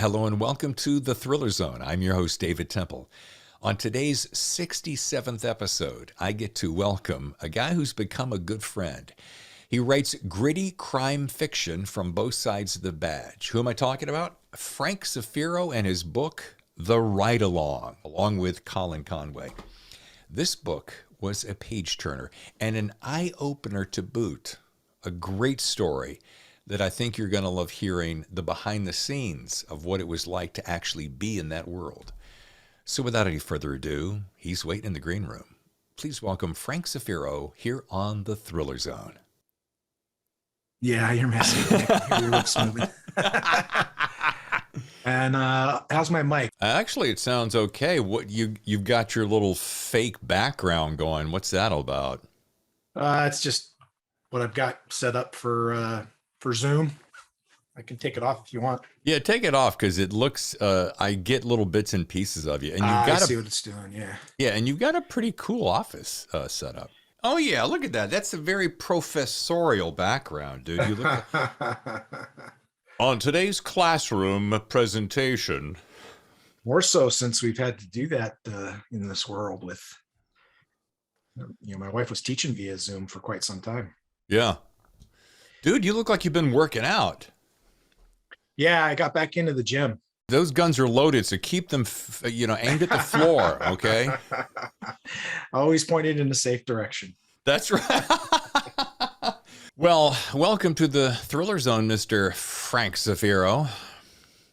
Hello and welcome to The Thriller Zone. I'm your host, David Temple. On today's 67th episode, I get to welcome a guy who's become a good friend. He writes gritty crime fiction from both sides of the badge. Who am I talking about? Frank Zafiro and his book, The Ride Along, along with Colin Conway. This book was a page-turner and an eye-opener to boot. A great story that I think you're going to love hearing the behind the scenes of what it was like to actually be in that world. So without any further ado, he's waiting in the green room. Please welcome Frank Zafiro here on The Thriller Zone. Yeah, you're messy. Your lips moving. And how's my mic? Actually, it sounds okay. What you've got your little fake background going. What's that all about? It's just what I've got set up for Zoom. I can take it off if you want. Yeah, take it off because it looks. I get little bits and pieces of you, and you've got I see what it's doing. Yeah. Yeah, and you've got a pretty cool office set up. Oh yeah, look at that. That's a very professorial background, dude. You look. On today's classroom presentation. More so since we've had to do that in this world with, my wife was teaching via Zoom for quite some time. Yeah. Dude, you look like you've been working out. Yeah, I got back into the gym. Those guns are loaded, so keep them, aimed at the floor, okay? Always pointed in a safe direction. That's right. Well, welcome to the Thriller Zone, Mr. Frank Zafiro.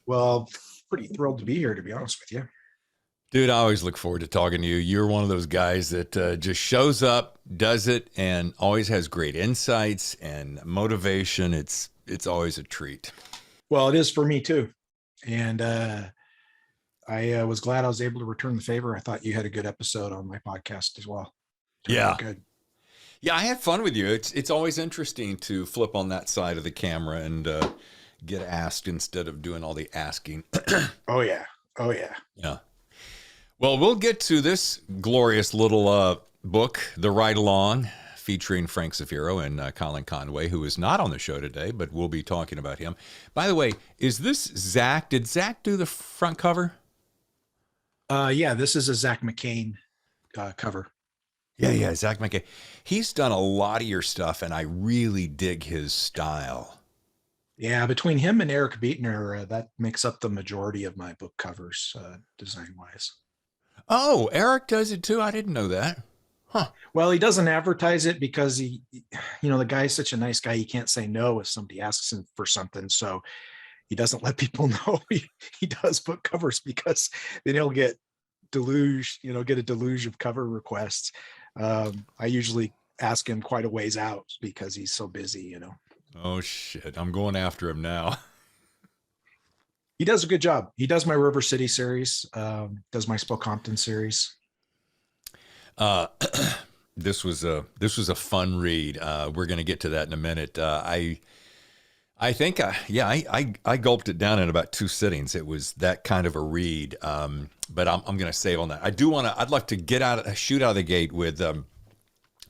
Well, pretty thrilled to be here, to be honest with you. Dude, I always look forward to talking to you. You're one of those guys that just shows up, does it, and always has great insights and motivation. It's always a treat. Well, it is for me too. And I was glad I was able to return the favor. I thought you had a good episode on my podcast as well. Yeah. Good. Yeah, I had fun with you. It's always interesting to flip on that side of the camera and get asked instead of doing all the asking. Oh, yeah. Yeah. Well, we'll get to this glorious little book, The Ride Along, featuring Frank Zafiro and Colin Conway, who is not on the show today, but we'll be talking about him. By the way, is this Zach? Did Zach do the front cover? Yeah, this is a Zach McCain cover. Yeah, Zach McCain. He's done a lot of your stuff, and I really dig his style. Yeah, between him and Eric Beetner, that makes up the majority of my book covers, design-wise. Oh, Eric does it too? I didn't know that. Huh. Well, he doesn't advertise it because the guy's such a nice guy. He can't say no if somebody asks him for something. So he doesn't let people know he does book covers, because then he'll get a deluge of cover requests. I usually ask him quite a ways out because he's so busy, Oh shit, I'm going after him now. He does a good job. He does my River City series, does my Spokompton series. This was a fun read. We're going to get to that in a minute. I think, I gulped it down in about 2 sittings. It was that kind of a read. But I'm going to save on that. I'd like to shoot out of the gate with,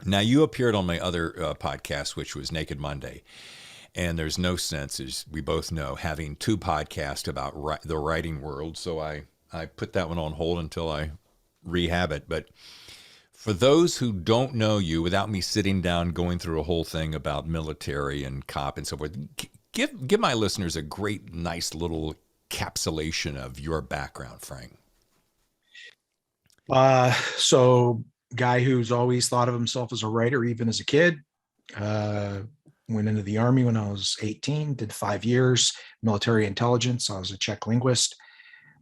now you appeared on my other podcast, which was Naked Monday. And there's no sense, as we both know, having 2 podcasts about the writing world. So I put that one on hold until I rehab it. But for those who don't know you, without me sitting down going through a whole thing about military and cop and so forth, give my listeners a great, nice little encapsulation of your background, Frank. So guy who's always thought of himself as a writer, even as a kid. Went into the Army when I was 18, did 5 years, military intelligence. I was a Czech linguist,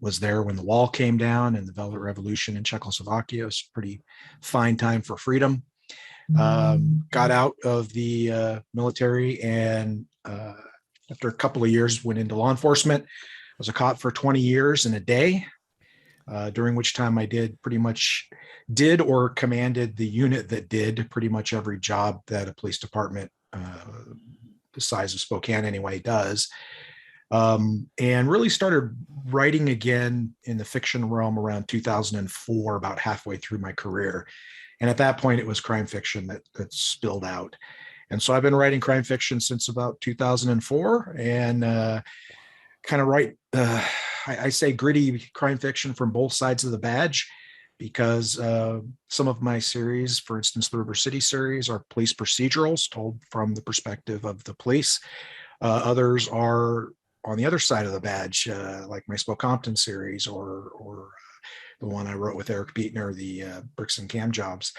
was there when the wall came down and the Velvet Revolution in Czechoslovakia. It was a pretty fine time for freedom. Got out of the military and after a couple of years went into law enforcement. I was a cop for 20 years and a day, during which time I did or commanded the unit that did pretty much every job that a police department the size of Spokane anyway does, and really started writing again in the fiction realm around 2004, about halfway through my career. And at that point it was crime fiction that spilled out, and so I've been writing crime fiction since about 2004, and kind of write I say gritty crime fiction from both sides of the badge because some of my series, for instance, the River City series, are police procedurals told from the perspective of the police. Others are on the other side of the badge, like my Spoke Compton series or the one I wrote with Eric Beatner, the Bricks and Cam Jobs.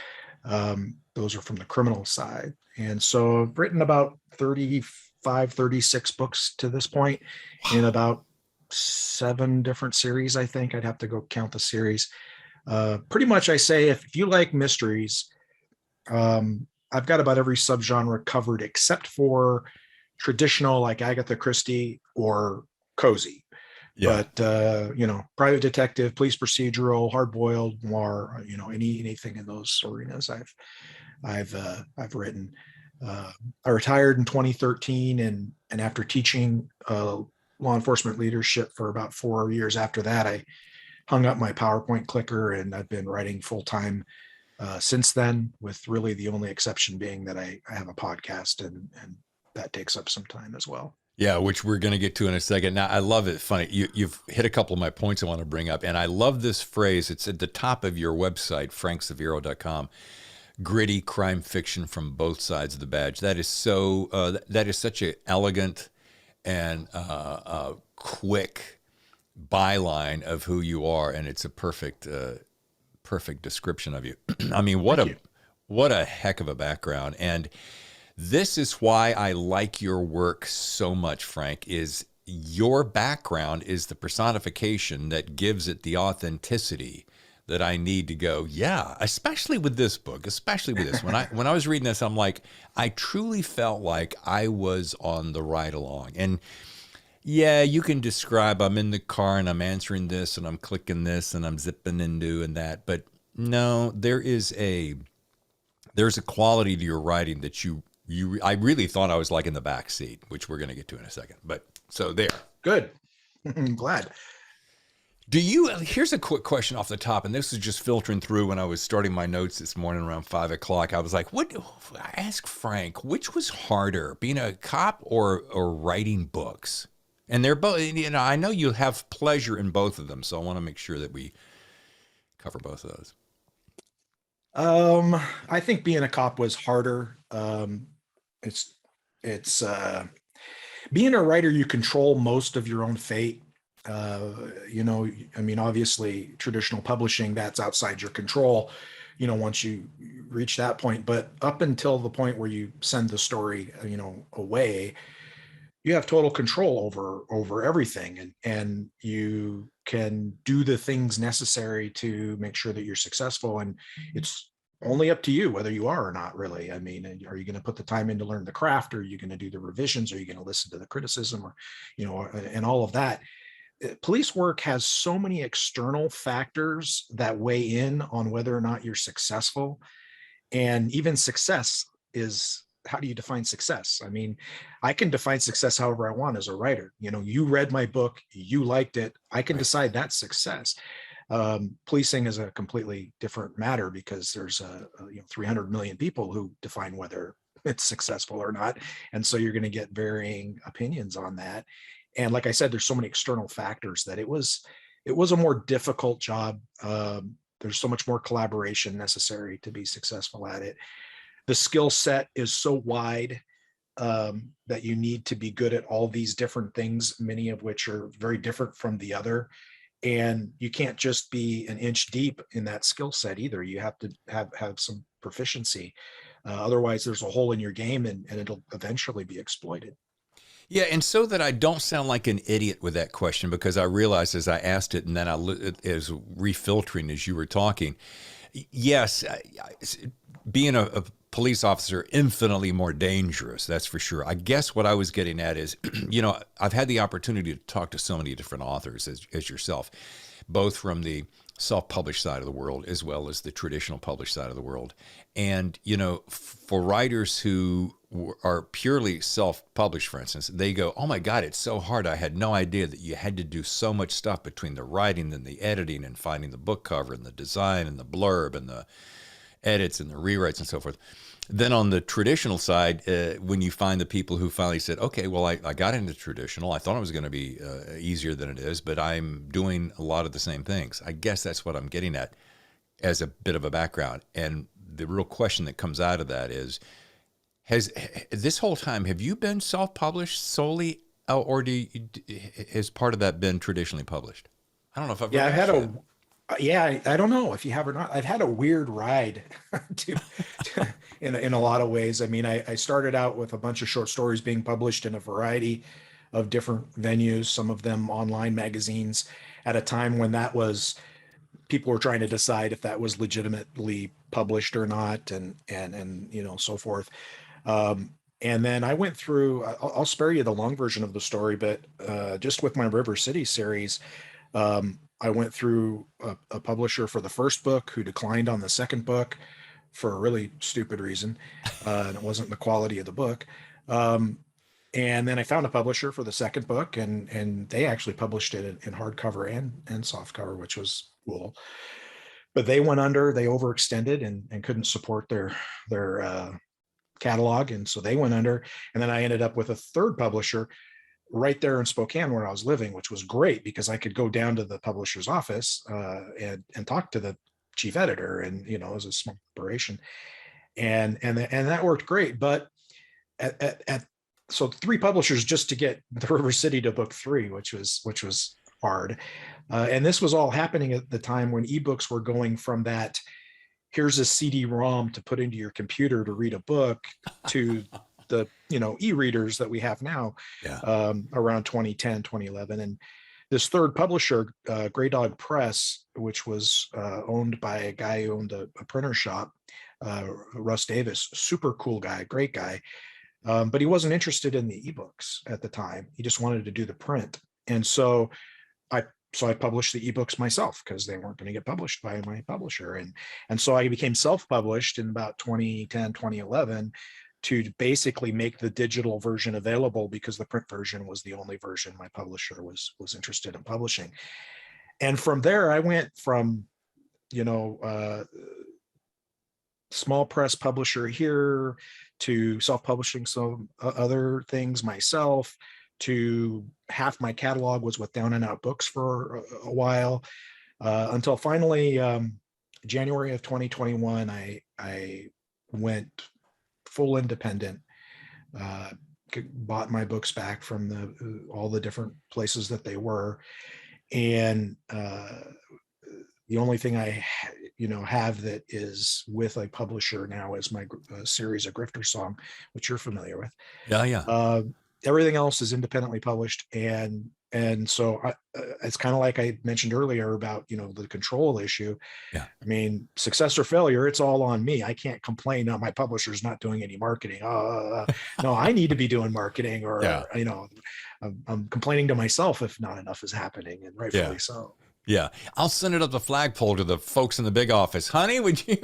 Those are from the criminal side. And so I've written about 35, 36 books to this point in about 7 different series, I think. I'd have to go count the series. Pretty much I say if you like mysteries, I've got about every subgenre covered except for traditional like Agatha Christie or cozy. Yeah. But private detective, police procedural, hard boiled, noir, anything in those arenas I've written. I retired in 2013, and after teaching law enforcement leadership for about 4 years after that, I hung up my PowerPoint clicker, and I've been writing full time since then, with really the only exception being that I have a podcast, and that takes up some time as well. Yeah, which we're going to get to in a second. Now, I love it. Funny, you've hit a couple of my points I want to bring up, and I love this phrase. It's at the top of your website, frankzafiro.com. Gritty crime fiction from both sides of the badge. That is so. That is such an elegant and quick byline of who you are, and it's a perfect description of you. I mean, what a heck of a background. And this is why I like your work so much, Frank, is your background is the personification that gives it the authenticity that I need to go, yeah, especially with this book, especially with this. When I was reading this, I'm like, I truly felt like I was on the ride along. And yeah, you can describe I'm in the car and I'm answering this and I'm clicking this and I'm zipping and doing that. But no, there's a quality to your writing that I really thought I was like in the back seat, which we're going to get to in a second. But so there. Good. I'm glad. Here's a quick question off the top, and this is just filtering through when I was starting my notes this morning around 5 o'clock. I was like, I asked Frank, which was harder, being a cop or writing books? And they're both, I know you have pleasure in both of them, so I want to make sure that we cover both of those. I think being a cop was harder. It's being a writer, you control most of your own fate. Obviously traditional publishing, that's outside your control, once you reach that point, but up until the point where you send the story, away, you have total control over everything, and you can do the things necessary to make sure that you're successful. And it's only up to you whether you are or not, really. I mean, are you going to put the time in to learn the craft? Are you going to do the revisions? Are you going to listen to the criticism, or and all of that? Police work has so many external factors that weigh in on whether or not you're successful. And even success is, how do you define success? I mean, I can define success however I want as a writer. You read my book, you liked it, I can decide that's success. Policing is a completely different matter, because there's 300 million people who define whether it's successful or not. And so you're going to get varying opinions on that. And like I said, there's so many external factors that it was a more difficult job. There's so much more collaboration necessary to be successful at it. The skill set is so wide that you need to be good at all these different things, many of which are very different from the other. And you can't just be an inch deep in that skill set either. You have to have some proficiency. Otherwise, there's a hole in your game, and it'll eventually be exploited. Yeah, and so that I don't sound like an idiot with that question, because I realized as I asked it, and then it was refiltering as you were talking. Yes, being a police officer, infinitely more dangerous, that's for sure. I guess what I was getting at is, I've had the opportunity to talk to so many different authors as yourself, both from the self-published side of the world as well as the traditional published side of the world. And, for writers who are purely self-published, for instance, they go, oh my God, it's so hard. I had no idea that you had to do so much stuff between the writing and the editing and finding the book cover and the design and the blurb and the edits and the rewrites and so forth. Then on the traditional side, when you find the people who finally said, okay, well, I got into traditional. I thought it was going to be easier than it is, but I'm doing a lot of the same things. I guess that's what I'm getting at as a bit of a background. And the real question that comes out of that is, has this whole time, have you been self-published solely, or has part of that been traditionally published? I don't know if I've Yeah, ever I've asked had you that. a yeah, I don't know if you have or not. I've had a weird ride in a lot of ways. I mean, I started out with a bunch of short stories being published in a variety of different venues, some of them online magazines, at a time when that was people were trying to decide if that was legitimately published or not, and so forth. And then I went through. I'll spare you the long version of the story, but just with my River City series, I went through a publisher for the first book who declined on the second book for a really stupid reason, and it wasn't the quality of the book. Um, and then I found a publisher for the second book, and they actually published it in hardcover and softcover, which was cool. But they went under, they overextended and couldn't support their catalog, and so they went under. And then I ended up with a third publisher right there in Spokane where I was living, which was great because I could go down to the publisher's office and talk to the chief editor, and it was a small operation, and that worked great. But at so three publishers just to get the River City to book three, which was hard, and this was all happening at the time when ebooks were going from that here's a CD-ROM to put into your computer to read a book to the e-readers that we have now, Yeah. around 2010, 2011. And this third publisher, Gray Dog Press, which was owned by a guy who owned a printer shop, Russ Davis, super cool guy, great guy. But he wasn't interested in the ebooks at the time. He just wanted to do the print. And I I published the ebooks myself because they weren't going to get published by my publisher. And so I became self-published in about 2010, 2011 to basically make the digital version available because the print version was the only version my publisher was interested in publishing. And from there, I went from, you know, uh, small press publisher here to self-publishing some other things myself, to half my catalog was with Down and Out Books for a while, until finally, January of 2021, I went full independent, uh, bought my books back from all the different places that they were, and the only thing I have that is with a publisher now is my series of Grifter Song, which you're familiar with. Yeah. Yeah. Uh, Everything else is independently published, and so it's kind of like I mentioned earlier about the control issue. Yeah. I mean, success or failure, it's all on me. I can't complain. No, my publisher's not doing any marketing. No, I need to be doing marketing, Yeah. or I'm complaining to myself if not enough is happening, and Yeah. rightfully so. Yeah. I'll send it up the flagpole to the folks in the big office. Honey, would you?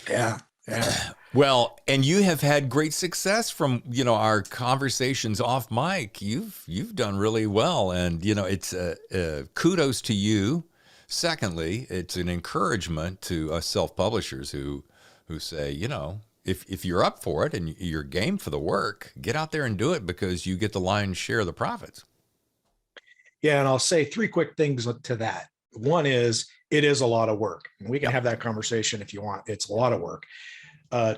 Yeah, yeah. Well, and you have had great success from, our conversations off mic. You've done really well, and it's kudos to you. Secondly, it's an encouragement to us self-publishers who say, if you're up for it and you're game for the work, get out there and do it because you get the lion's share of the profits. Yeah, and I'll say three quick things to that. One is it is a lot of work. And we can have that conversation if you want. It's a lot of work.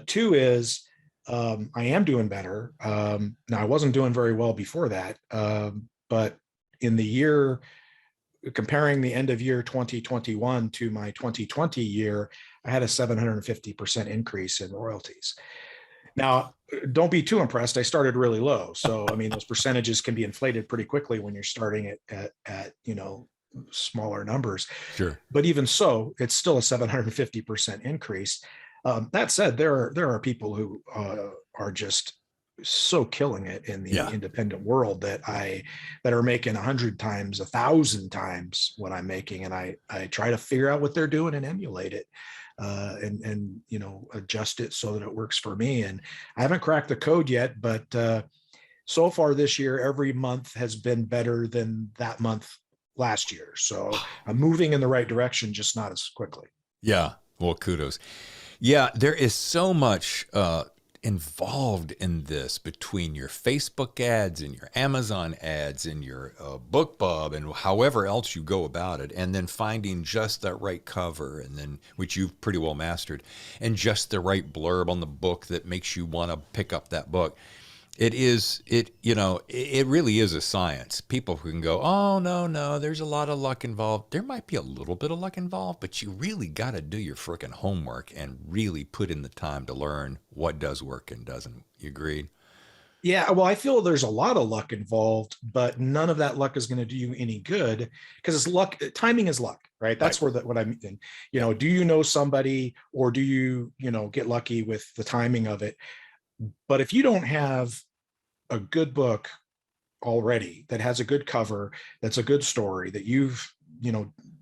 Two is I am doing better. Now, I wasn't doing very well before that, but in the year, comparing the end of year 2021 to my 2020 year, I had a 750% increase in royalties. Now, don't be too impressed. I started really low. So, I mean, those percentages can be inflated pretty quickly when you're starting at smaller numbers. Sure. But even so, it's still a 750% increase. That said, there are people who are just so killing it in the Yeah. independent world that are making 100 times, 1,000 times what I'm making, and I try to figure out what they're doing and emulate it, and adjust it so that it works for me. And I haven't cracked the code yet, but so far this year, every month has been better than that month last year. So I'm moving in the right direction, just not as quickly. Yeah. Well, kudos. Yeah, there is so much involved in this between your Facebook ads and your Amazon ads and your BookBub and however else you go about it, and then finding just that right cover, and then which you've pretty well mastered, and just the right blurb on the book that makes you want to pick up that book. It really is a science. People who can go, oh, no, there's a lot of luck involved. There might be a little bit of luck involved, but you really got to do your frickin' homework and really put in the time to learn what does work and doesn't. You agreed? Yeah, well, I feel there's a lot of luck involved, but none of that luck is going to do you any good because it's luck. Timing is luck, right? Right. That's where what I'm thinking. Do you know somebody or do you, get lucky with the timing of it? But if you don't have a good book already that has a good cover, that's a good story, that you've,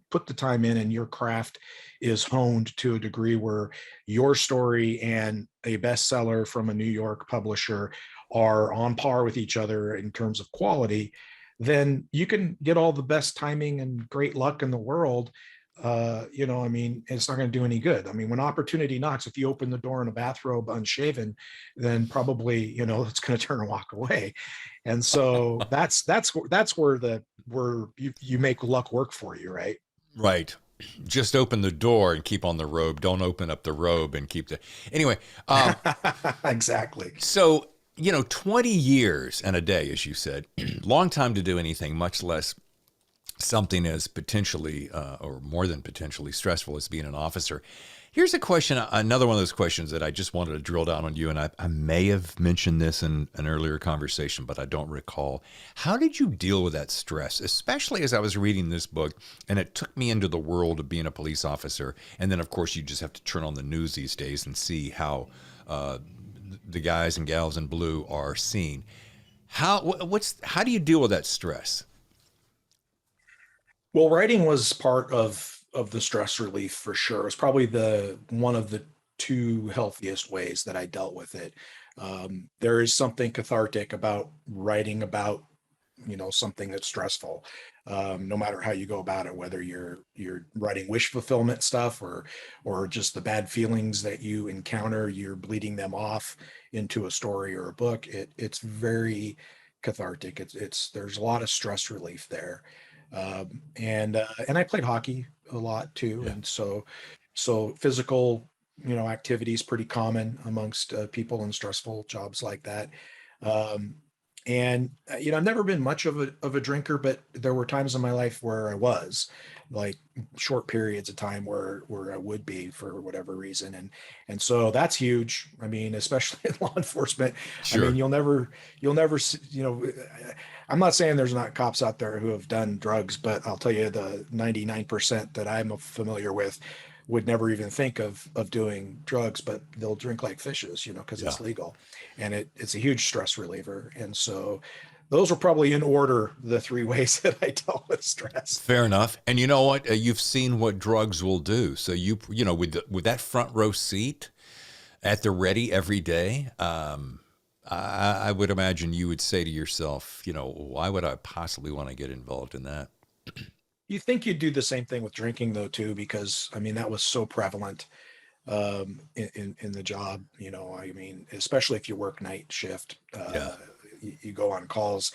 put the time in and your craft is honed to a degree where your story and a bestseller from a New York publisher are on par with each other in terms of quality, then you can get all the best timing and great luck in the world. It's not going to do any good. I mean, when opportunity knocks, if you open the door in a bathrobe unshaven, then probably, it's going to turn and walk away. And so that's where you make luck work for you, right? Right. Just open the door and keep on the robe. Don't open up the robe and keep the. Anyway, Exactly. so, 20 years and a day, as you said, long time to do anything, much less something as potentially or more than potentially stressful as being an officer. Here's a question, another one of those questions that I just wanted to drill down on you. And I may have mentioned this in an earlier conversation, but I don't recall. How did you deal with that stress, especially as I was reading this book and it took me into the world of being a police officer? And then, of course, you just have to turn on the news these days and see how the guys and gals in blue are seen. How do you deal with that stress? Well, writing was part of the stress relief for sure. It was probably the one of the two healthiest ways that I dealt with it. There is something cathartic about writing about something that's stressful, no matter how you go about it, whether you're writing wish fulfillment stuff or just the bad feelings that you encounter, you're bleeding them off into a story or a book. It's very cathartic. It's there's a lot of stress relief there. And I played hockey a lot too, Yeah. and so physical activity is pretty common amongst people in stressful jobs like that. Um, and I've never been much of a drinker, but there were times in my life where I was, like short periods of time where I would be for whatever reason, and so that's huge. I mean, especially in law enforcement. I mean, Sure. you'll never I'm not saying there's not cops out there who have done drugs, but I'll tell you the 99% that I'm familiar with would never even think of doing drugs, but they'll drink like fishes, because Yeah. it's legal, and it's a huge stress reliever. And so those are probably in order the three ways that I dealt with stress. Fair enough. And you know what? You've seen what drugs will do. So with that front row seat at the ready every day, I would imagine you would say to yourself, why would I possibly want to get involved in that? You think you'd do the same thing with drinking though too, because I mean that was so prevalent in the job. I mean, especially if you work night shift, Yeah. you go on calls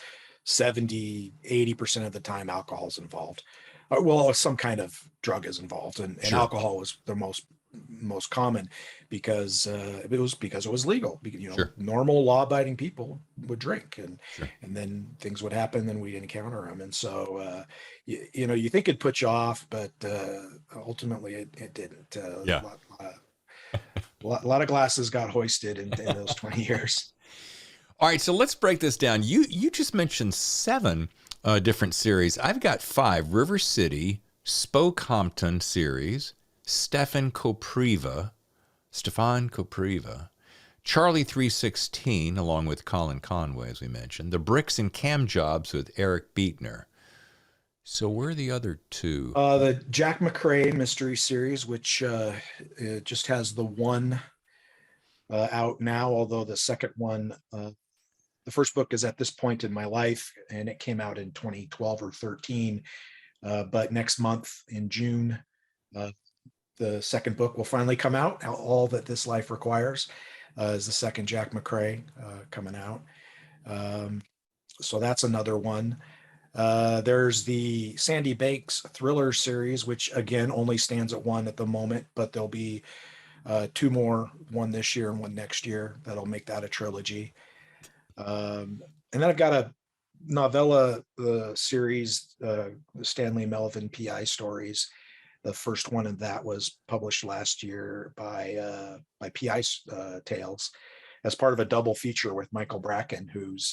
70-80% of the time alcohol's involved. Well, some kind of drug is involved, and Sure. alcohol was the most common because it was legal. Sure. Normal law-abiding people would drink, and Sure. and then things would happen, and we'd encounter them. And so you think it'd put you off, but ultimately it didn't. Yeah. A lot of glasses got hoisted in those 20 years. All right. So let's break this down. You just mentioned seven different series. I've got five: River City, Spokehampton series, Stefan Kopriva, Charlie 316, along with Colin Conway, as we mentioned, The Bricks and Cam Jobs with Eric Beetner. So where are the other two? The Jack McRae mystery series, which it just has the one out now, although the second one, the first book is at this point in my life, and it came out in 2012 or 13. But next month in June, uh, the second book will finally come out. All That This Life Requires is the second Jack McCrae coming out. So that's another one. There's the Sandy Banks thriller series, which again only stands at one at the moment, but there'll be two more, one this year and one next year. That'll make that a trilogy. And then I've got a novella series, the Stanley Melvin PI stories. The first one of that was published last year by PI Tales as part of a double feature with Michael Bracken, who's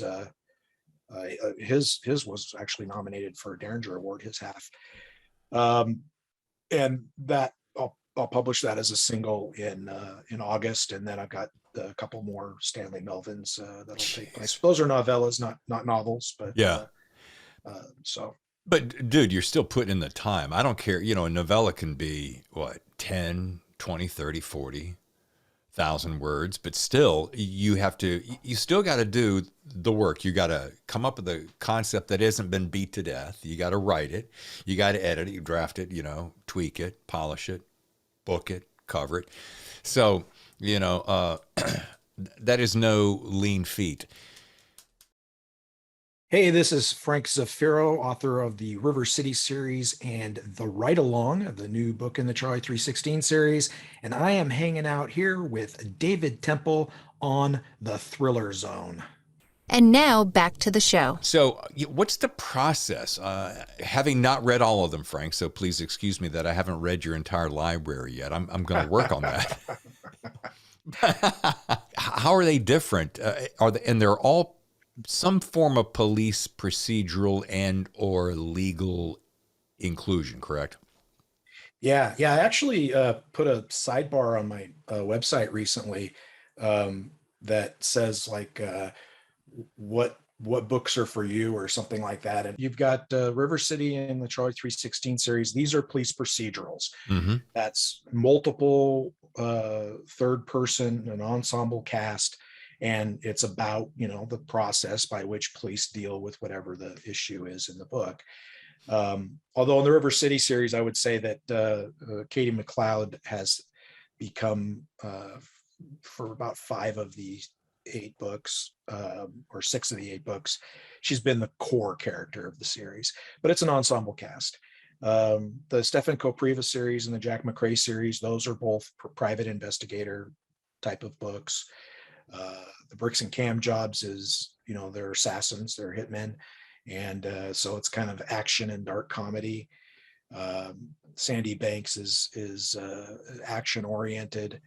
his was actually nominated for a Derringer Award, his half. And that I'll publish that as a single in August, and then I've got a couple more Stanley Melvins that'll take place. Those are novellas, not novels, but Yeah. So. But dude, you're still putting in the time. I don't care. A novella can be what, 10, 20, 30, 40,000 words, but still you still got to do the work. You got to come up with a concept that hasn't been beat to death. You got to write it. You got to edit it, you draft it, tweak it, polish it, book it, cover it. So, that is no lean feat. Hey, this is Frank Zafiro, author of the River City series and The Ride Along, the new book in the Charlie 316 series. And I am hanging out here with David Temple on the Thriller Zone. And now back to the show. So what's the process? Having not read all of them, Frank, so please excuse me that I haven't read your entire library yet. I'm going to work on that. How are they different? And they're all some form of police procedural and or legal inclusion, correct? Yeah. I actually put a sidebar on my website recently that says like what books are for you or something like that. And you've got River City and the Charlie 316 series. These are police procedurals. Mm-hmm. That's multiple third person, an ensemble cast. And it's about, the process by which police deal with whatever the issue is in the book. Although in the River City series, I would say that Katie McLeod has become, for about 5 of the 8 books, or 6 of the 8 books, she's been the core character of the series, but it's an ensemble cast. The Stefan Kopriva series and the Jack McCrae series, those are both private investigator type of books. The Bricks and Cam Jobs is, they're assassins, they're hitmen. And so it's kind of action and dark comedy. Sandy Banks is action oriented.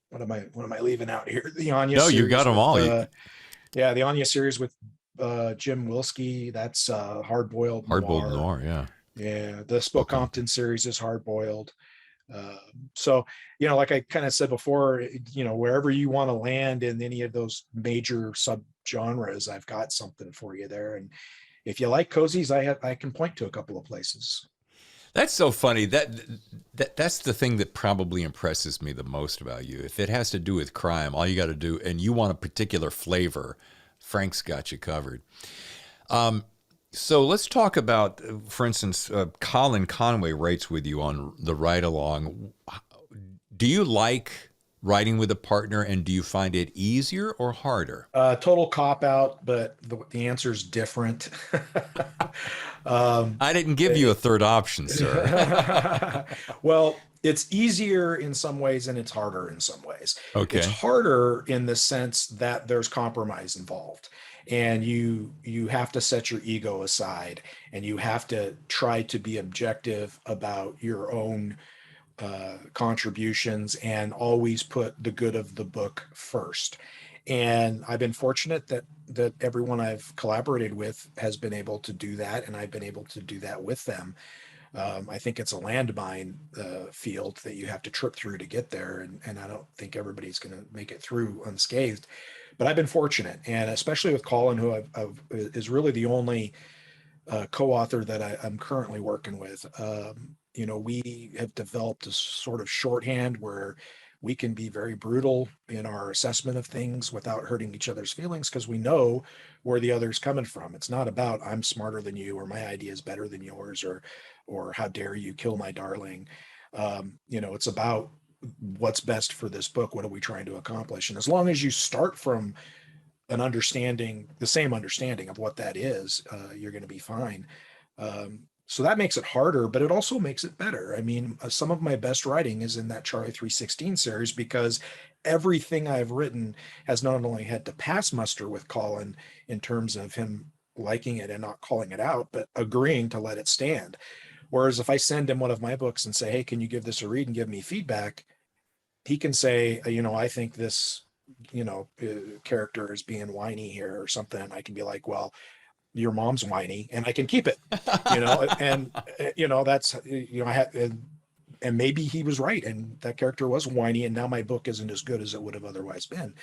What am I leaving out here? The Anya series. No, you got them all. The Anya series with Jim Wilski. That's hard-boiled noir. Yeah. The Spokompton series is hard-boiled. So, like I kind of said before, wherever you want to land in any of those major subgenres, I've got something for you there. And if you like cozies, I can point to a couple of places. That's so funny. That's the thing that probably impresses me the most about you. If it has to do with crime, all you got to do, and you want a particular flavor, Frank's got you covered. So let's talk about, for instance, Colin Conway writes with you on the Ride Along. Do you like writing with a partner, and do you find it easier or harder? Total cop out, but the answer is different. I didn't give you a third option, sir. Well, it's easier in some ways and it's harder in some ways. Okay. It's harder in the sense that there's compromise involved. And you have to set your ego aside, and you have to try to be objective about your own contributions and always put the good of the book first. And I've been fortunate that everyone I've collaborated with has been able to do that, and I've been able to do that with them. I think it's a landmine field that you have to trip through to get there, and I don't think everybody's going to make it through unscathed. But I've been fortunate, and especially with Colin, who is really the only co-author that I'm currently working with. We have developed a sort of shorthand where we can be very brutal in our assessment of things without hurting each other's feelings, because we know where the other's coming from. It's not about I'm smarter than you, or my idea is better than yours, or how dare you kill my darling. It's about what's best for this book. What are we trying to accomplish? And as long as you start from an understanding, the same understanding of what that is, you're going to be fine. So that makes it harder, but it also makes it better. I mean, some of my best writing is in that Charlie 316 series, because everything I've written has not only had to pass muster with Colin in terms of him liking it and not calling it out, but agreeing to let it stand. Whereas if I send him one of my books and say, hey, can you give this a read and give me feedback? He can say, I think this, character is being whiny here or something. And I can be like, well, your mom's whiny, and I can keep it, and that's, I had, and maybe he was right, and that character was whiny, and now my book isn't as good as it would have otherwise been.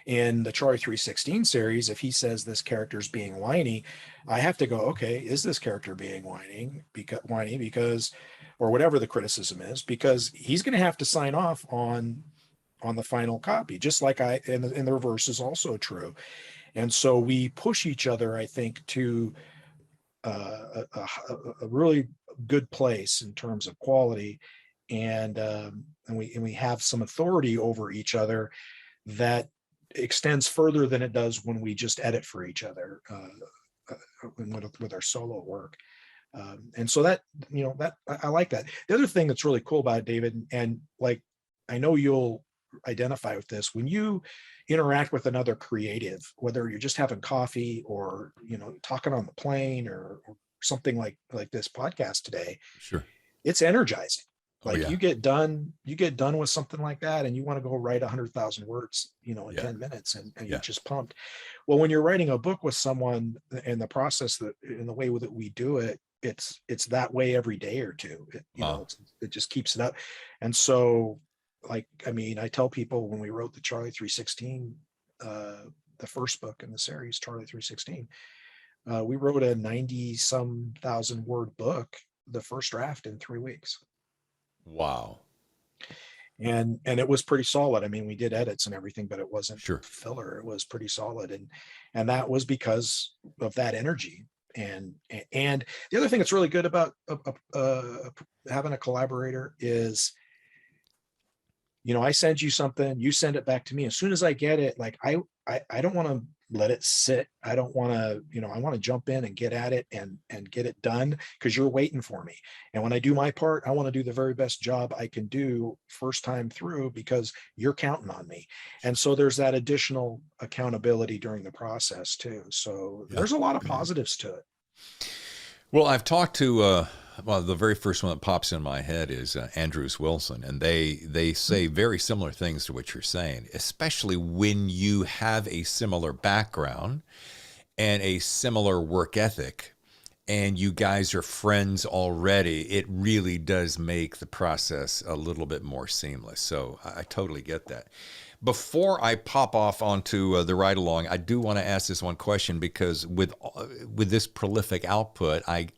In the Charlie 316 series, if he says this character's being whiny, I have to go, okay, is this character being whiny because, or whatever the criticism is, because he's going to have to sign off on the final copy, just like and the reverse is also true. And so we push each other, I think, to a really good place in terms of quality, and we have some authority over each other that extends further than it does when we just edit for each other with our solo work. And so that, I like that. The other thing that's really cool about it, David, and like, I know you'll identify with this, when you interact with another creative, whether you're just having coffee or, talking on the plane, or something like this podcast today, Sure. it's energizing. Like, yeah. you get done with something like that, and you want to go write 100,000 words, in 10 minutes, and you're just pumped. Well, when you're writing a book with someone, in the process, that in the way that we do it, it's that way every day or two. It just keeps it up. And so, like, I mean, I tell people, when we wrote the Charlie 316, the first book in the series, Charlie 316, we wrote a 90-some thousand word book, the first draft, in 3 weeks. Wow. And it was pretty solid. I mean, we did edits and everything, but it wasn't Sure. filler. It was pretty solid. And that was because of that energy. And the other thing that's really good about having a collaborator is, I send you something, you send it back to me. As soon as I get it, like, I don't want to let it sit. I don't want to, I want to jump in and get at it and get it done, because you're waiting for me. And when I do my part, I want to do the very best job I can do first time through, because you're counting on me. And so there's that additional accountability during the process too. So there's a lot of positives to it. Well, I've talked to, the very first one that pops in my head is Andrews Wilson, and they say very similar things to what you're saying, especially when you have a similar background and a similar work ethic, and you guys are friends already. It really does make the process a little bit more seamless. So I totally get that. Before I pop off onto the ride along, I do want to ask this one question, because with this prolific output, I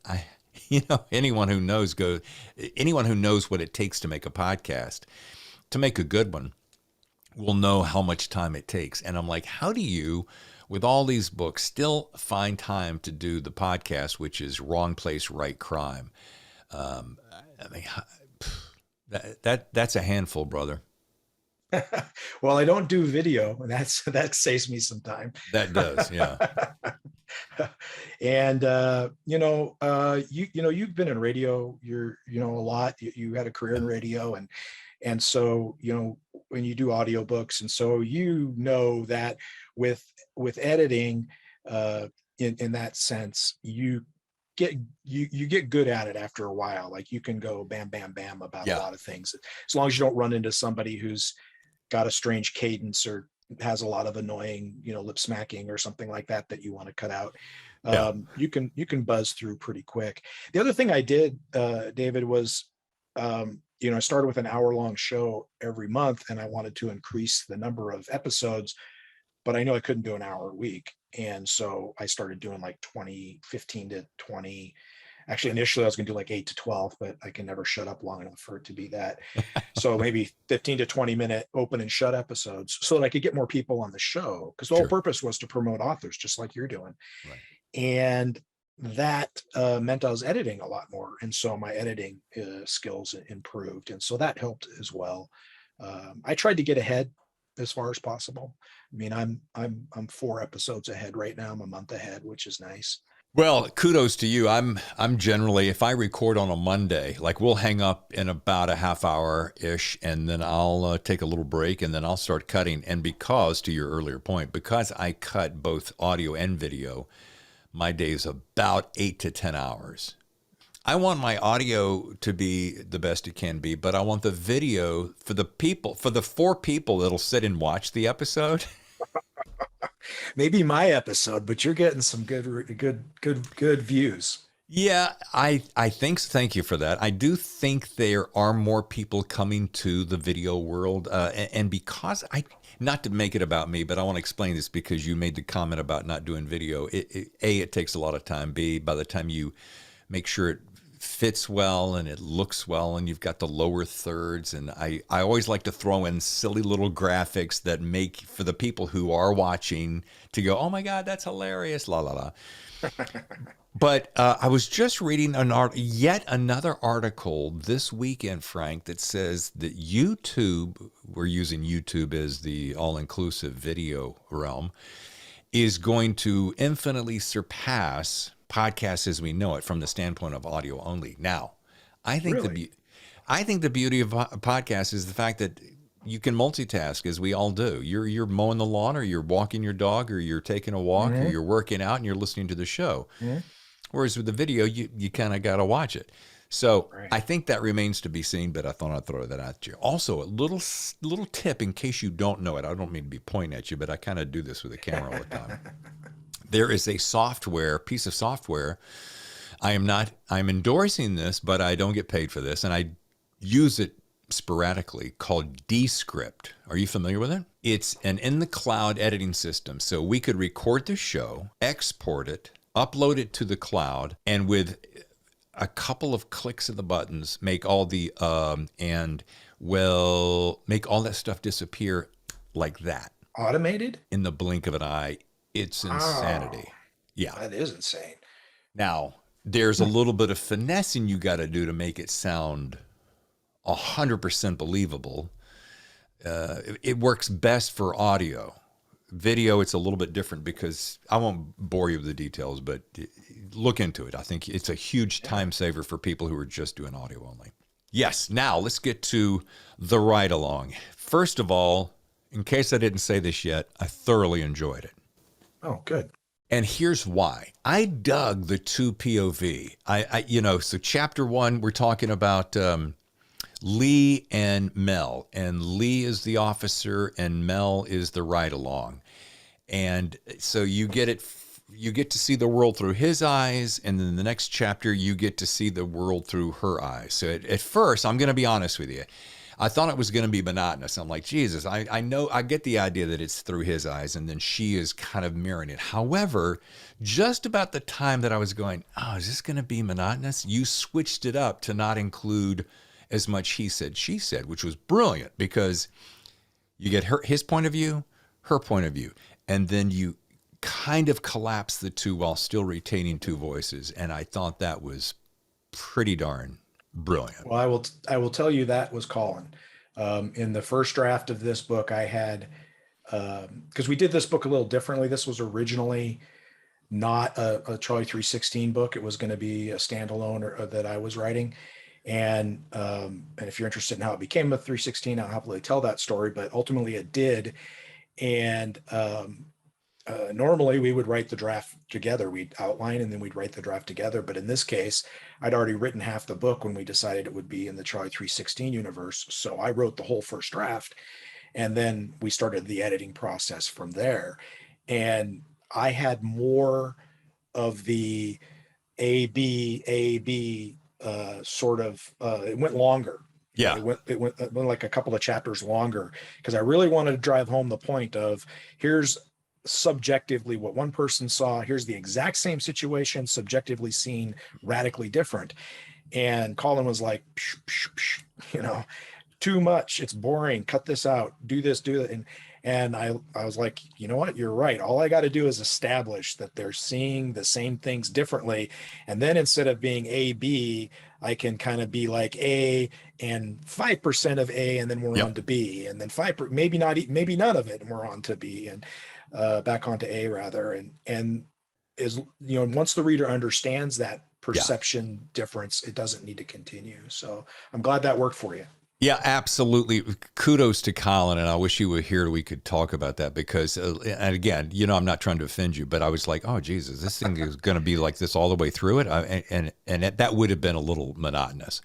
anyone who knows what it takes to make a podcast, to make a good one, will know how much time it takes. And I'm like, how do you, with all these books, still find time to do the podcast, which is Wrong Place, Right Crime? I mean, that's a handful, brother. Well, I don't do video, and that saves me some time. That does, yeah. And you've been in radio, you're a lot. You had a career in radio, and so when you do audiobooks, and so that with editing, in that sense, you get good at it after a while. Like, you can go bam bam bam about a lot of things, as long as you don't run into somebody who's got a strange cadence or has a lot of annoying, lip smacking or something like that you want to cut out. You can buzz through pretty quick. The other thing I did, David, was, I started with an hour-long show every month, and I wanted to increase the number of episodes, but I know I couldn't do an hour a week. And so I started doing like 15 to 20 Actually, initially I was going to do like 8 to 12, but I can never shut up long enough for it to be that. So maybe 15 to 20 minute open and shut episodes so that I could get more people on the show. Because the whole purpose was to promote authors, just like you're doing. Right. And that meant I was editing a lot more. And so my editing skills improved. And so that helped as well. I tried to get ahead as far as possible. I mean, I'm 4 episodes ahead right now. I'm a month ahead, which is nice. Well, kudos to you. I'm generally, if I record on a Monday, like we'll hang up in about a half hour ish, and then I'll take a little break, and then I'll start cutting. And because, to your earlier point, because I cut both audio and video, my day's about 8 to 10 hours. I want my audio to be the best it can be, but I want the video for the people, for the 4 people that'll sit and watch the episode. Maybe my episode, but you're getting some good views. Yeah, I think so. Thank you for that. I do think there are more people coming to the video world, and because not to make it about me, but I want to explain this because you made the comment about not doing video. It takes a lot of time. B, by the time you make sure it fits well and it looks well and you've got the lower thirds, and I always like to throw in silly little graphics that make for the people who are watching to go, oh my God, that's hilarious, la la la. But I was just reading yet another article this weekend, Frank, that says that YouTube, we're using YouTube as the all-inclusive video realm, is going to infinitely surpass podcasts as we know it from the standpoint of audio only. Now, I think Really? I think the beauty of podcasts is the fact that you can multitask, as we all do. You're mowing the lawn, or you're walking your dog, or you're taking a walk, or you're working out, and you're listening to the show. Whereas with the video, you kind of got to watch it. So I think that remains to be seen, but I thought I'd throw that at you. Also, a little tip in case you don't know it. I don't mean to be pointing at you, but I kind of do this with the camera all the time. There is a piece of software. I'm endorsing this, but I don't get paid for this, and I use it sporadically, called Descript. Are you familiar with it? It's an in-the-cloud editing system. So we could record the show, export it, upload it to the cloud, and with a couple of clicks of the buttons, make all the make all that stuff disappear like that. Automated? In the blink of an eye. It's insanity. Oh, yeah. that is insane. Now, there's a little bit of finessing you got to do to make it sound 100% believable. It works best for audio. Video, it's a little bit different because I won't bore you with the details, but look into it. I think it's a huge time saver for people who are just doing audio only. Yes, now let's get to the ride along. First of all, in case I didn't say this yet, I thoroughly enjoyed it. Oh, good. And here's why. I dug the 2 POV. So chapter 1, we're talking about Lee and Mel, and Lee is the officer and Mel is the ride along. And so you get to see the world through his eyes, and then the next chapter you get to see the world through her eyes. So at first, I'm going to be honest with you, I thought it was going to be monotonous. I'm like, Jesus, I know, I get the idea that it's through his eyes, and then she is kind of mirroring it. However, just about the time that I was going, oh, is this going to be monotonous? You switched it up to not include as much he said, she said, which was brilliant because you get his point of view, her point of view, and then you kind of collapse the two while still retaining 2 voices. And I thought that was pretty darn brilliant. Well, I will tell you that was Colin. In the first draft of this book, I had, because we did this book a little differently. This was originally not a Charlie 316 book. It was going to be a standalone that I was writing. And if you're interested in how it became a 316, I'll happily tell that story, but ultimately it did. And normally we would write the draft together. We'd outline and then we'd write the draft together. But in this case, I'd already written half the book when we decided it would be in the Charlie 316 universe. So I wrote the whole first draft, and then we started the editing process from there. And I had more of the A, B, sort of, it went longer. Yeah. It went like a couple of chapters longer because I really wanted to drive home the point of here's subjectively what one person saw. Here's the exact same situation, subjectively seen radically different. And Colin was like, psh, psh, psh, you know, too much. It's boring. Cut this out. Do this, do that. And I was like, you know what? You're right. All I got to do is establish that they're seeing the same things differently. And then instead of being A, B, I can kind of be like A and 5% of A, and then we're on to B, and then 5%, maybe not, maybe none of it, and we're on to B, and back onto A rather. And is, you know, once the reader understands that perception difference, it doesn't need to continue. So I'm glad that worked for you. Yeah, absolutely. Kudos to Colin, and I wish you were here. We could talk about that because, and again, you know, I'm not trying to offend you, but I was like, oh, Jesus, this thing is going to be like this all the way through it. And that would have been a little monotonous.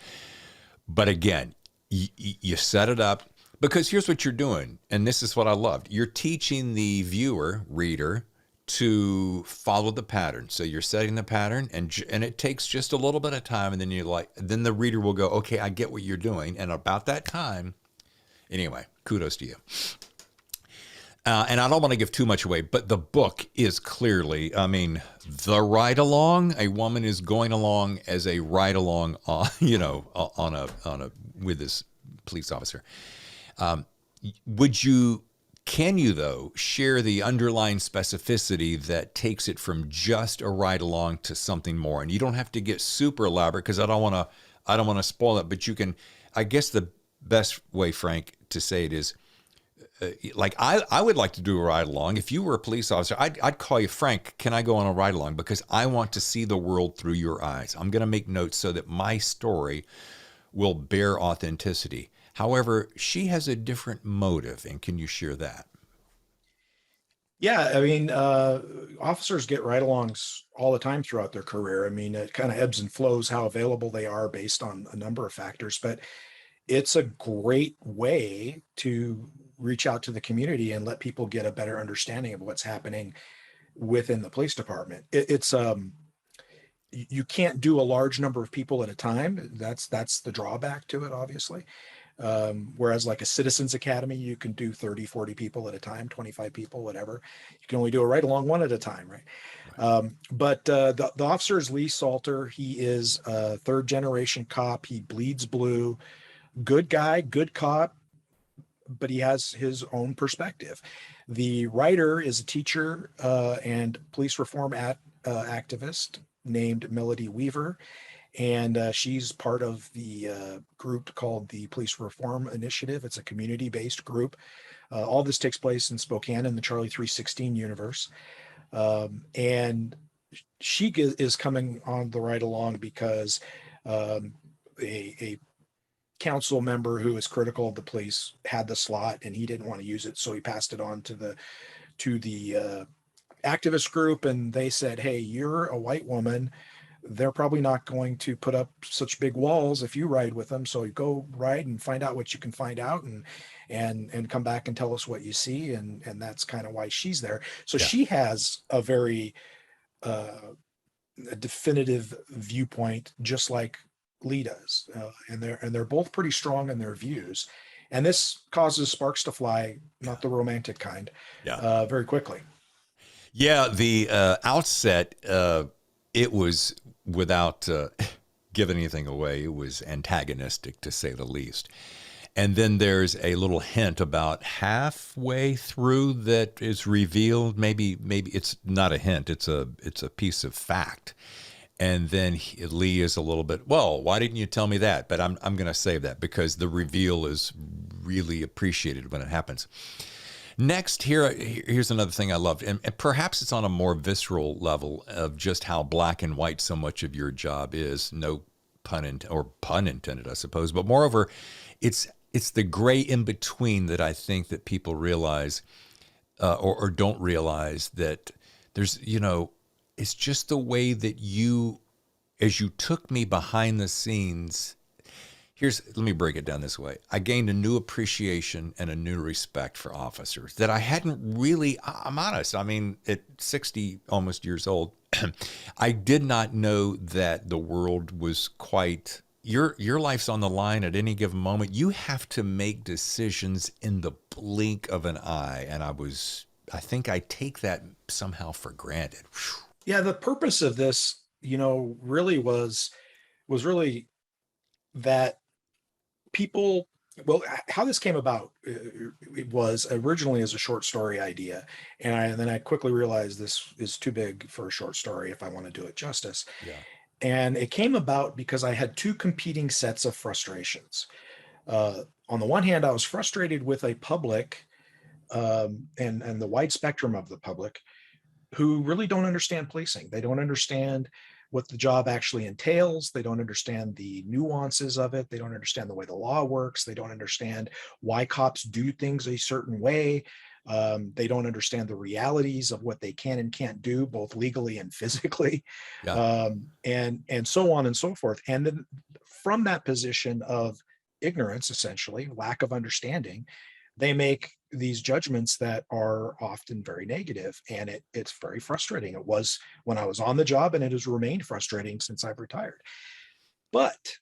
But again, you set it up because here's what you're doing. And this is what I loved. You're teaching the viewer, reader, to follow the pattern. So you're setting the pattern, and it takes just a little bit of time, and then the reader will go, okay, I get what you're doing. And about that time, anyway, kudos to you. And I don't want to give too much away, but the book is clearly, I mean, the ride along. A woman is going along as a ride along, you know, with this police officer. Can you, though, share the underlying specificity that takes it from just a ride along to something more? And you don't have to get super elaborate because I don't want to spoil it. But you can. I guess the best way, Frank, to say it is, like I would like to do a ride along. If you were a police officer, I'd call you, Frank. Can I go on a ride along? Because I want to see the world through your eyes. I'm going to make notes so that my story will bear authenticity. However, she has a different motive, and can you share that? Yeah, I mean, officers get ride-alongs all the time throughout their career. I mean, it kind of ebbs and flows how available they are based on a number of factors, but it's a great way to reach out to the community and let people get a better understanding of what's happening within the police department. It's you can't do a large number of people at a time. That's the drawback to it, obviously. Whereas like a citizens academy, you can do 30, 40 people at a time, 25 people, whatever. You can only do a ride along one at a time, right? But the officer is Lee Salter. He is a third generation cop. He bleeds blue, good guy, good cop, but he has his own perspective. The writer is a teacher and police reform activist named Melody Weaver. And she's part of the group called the Police Reform Initiative. It's a community-based group. All this takes place in Spokane in the Charlie 316 universe. And she is coming on the ride along because a council member who is critical of the police had the slot and he didn't want to use it, so he passed it on to the activist group, and they said, hey, you're a white woman. They're probably not going to put up such big walls if you ride with them. So you go ride and find out what you can find out, and come back and tell us what you see. And that's kind of why she's there. So she has a very definitive viewpoint, just like Lee does. And they're both pretty strong in their views. And this causes sparks to fly, not the romantic kind, very quickly. Yeah, the outset, it was, without giving anything away, it was antagonistic, to say the least. And then there's a little hint about halfway through that is revealed. Maybe it's not a hint. It's a piece of fact. And then Lee is a little bit, well, why didn't you tell me that? But I'm going to save that because the reveal is really appreciated when it happens. Next, here's another thing I loved, and perhaps it's on a more visceral level of just how black and white so much of your job is. No pun intended, I suppose. But moreover, it's the gray in between that I think that people realize or don't realize, that there's, it's just the way that you, as you took me behind the scenes. Let me break it down this way. I gained a new appreciation and a new respect for officers that I hadn't really, I'm honest. I mean, at 60 almost years old, I did not know that the world was quite, your life's on the line at any given moment. You have to make decisions in the blink of an eye. And I think I take that somehow for granted. Whew. Yeah, the purpose of this, really was really that people, well, how this came about, it was originally as a short story idea, and then I quickly realized this is too big for a short story if I want to do it justice. Yeah. And it came about because I had two competing sets of frustrations. On the one hand, I was frustrated with a public, and the wide spectrum of the public, who really don't understand policing. They don't understand what the job actually entails. They don't understand the nuances of it. They don't understand the way the law works. They don't understand why cops do things a certain way. They don't understand the realities of what they can and can't do, both legally and physically, Yeah. and so on and so forth. And then from that position of ignorance, essentially lack of understanding, they make these judgments that are often very negative, and it's very frustrating. It was when I was on the job, and it has remained frustrating since I've retired. But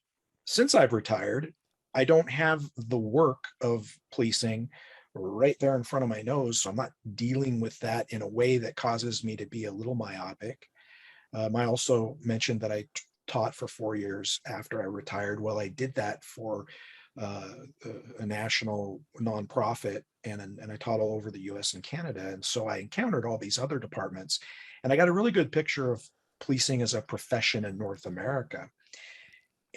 since I've retired, I don't have the work of policing right there in front of my nose, so I'm not dealing with that in a way that causes me to be a little myopic. I also mentioned that I taught for 4 years after I retired. Well, I did that for a national nonprofit, and I taught all over the US and Canada. And so I encountered all these other departments, and I got a really good picture of policing as a profession in North America.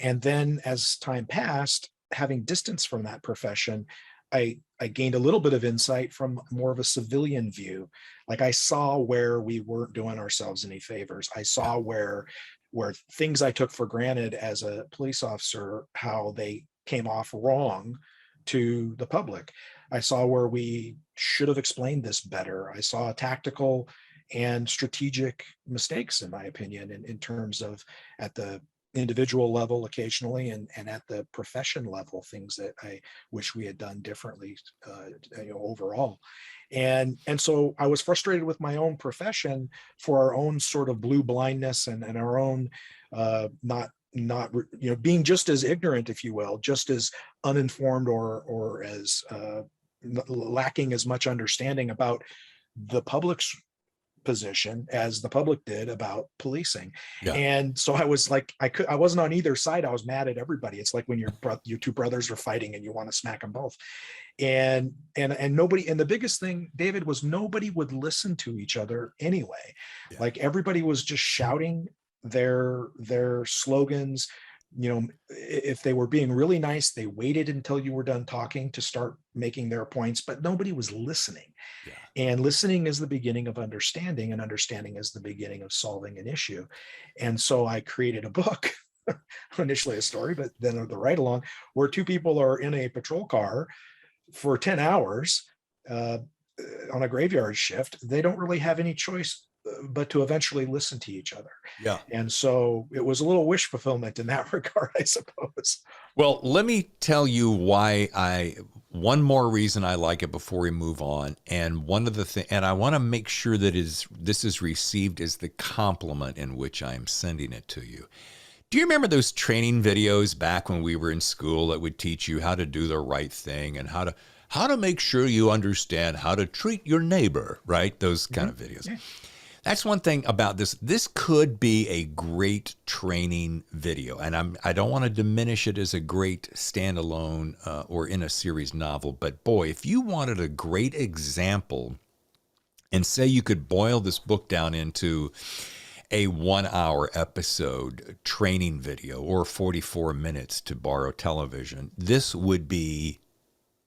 And then as time passed, having distance from that profession, I gained a little bit of insight from more of a civilian view. Like I saw where we weren't doing ourselves any favors. I saw where things I took for granted as a police officer, how they came off wrong to the public. I saw where we should have explained this better. I saw tactical and strategic mistakes, in my opinion, in terms of at the individual level occasionally, and at the profession level, things that I wish we had done differently, overall. And so I was frustrated with my own profession for our own sort of blue blindness, and our own not being just as ignorant, if you will, just as uninformed, or as lacking as much understanding about the public's position as the public did about policing. Yeah. And so I was like, I wasn't on either side. I was mad at everybody. It's like when your two brothers are fighting and you want to smack them both. And nobody, and the biggest thing, David, was nobody would listen to each other anyway. Yeah. Like everybody was just shouting their slogans. If they were being really nice, they waited until you were done talking to start making their points, but nobody was listening. Yeah. And listening is the beginning of understanding, and understanding is the beginning of solving an issue. And so I created a book, initially a story, but then the ride along, where two people are in a patrol car for 10 hours on a graveyard shift. They don't really have any choice but to eventually listen to each other. Yeah. And so it was a little wish fulfillment in that regard, I suppose. Well, let me tell you one more reason I like it before we move on. And one of the things, and I want to make sure that this is received as the compliment in which I'm sending it to you. Do you remember those training videos back when we were in school that would teach you how to do the right thing and how to make sure you understand how to treat your neighbor, right? Those kind of videos. Yeah. That's one thing about this. This could be a great training video, and I don't want to diminish it as a great standalone or in a series novel. But boy, if you wanted a great example, and say you could boil this book down into a 1-hour episode training video, or 44 minutes to borrow television, this would be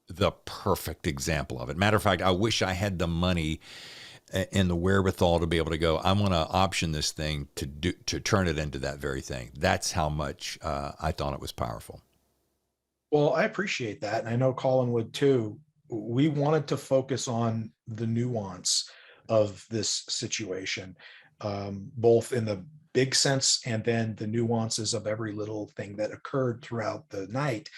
the perfect example of it. Matter of fact, I wish I had the money and the wherewithal to be able to go, I want to option this thing to turn it into that very thing. That's how much I thought it was powerful. Well, I appreciate that. And I know Colin would too. We wanted to focus on the nuance of this situation, both in the big sense and then the nuances of every little thing that occurred throughout the night,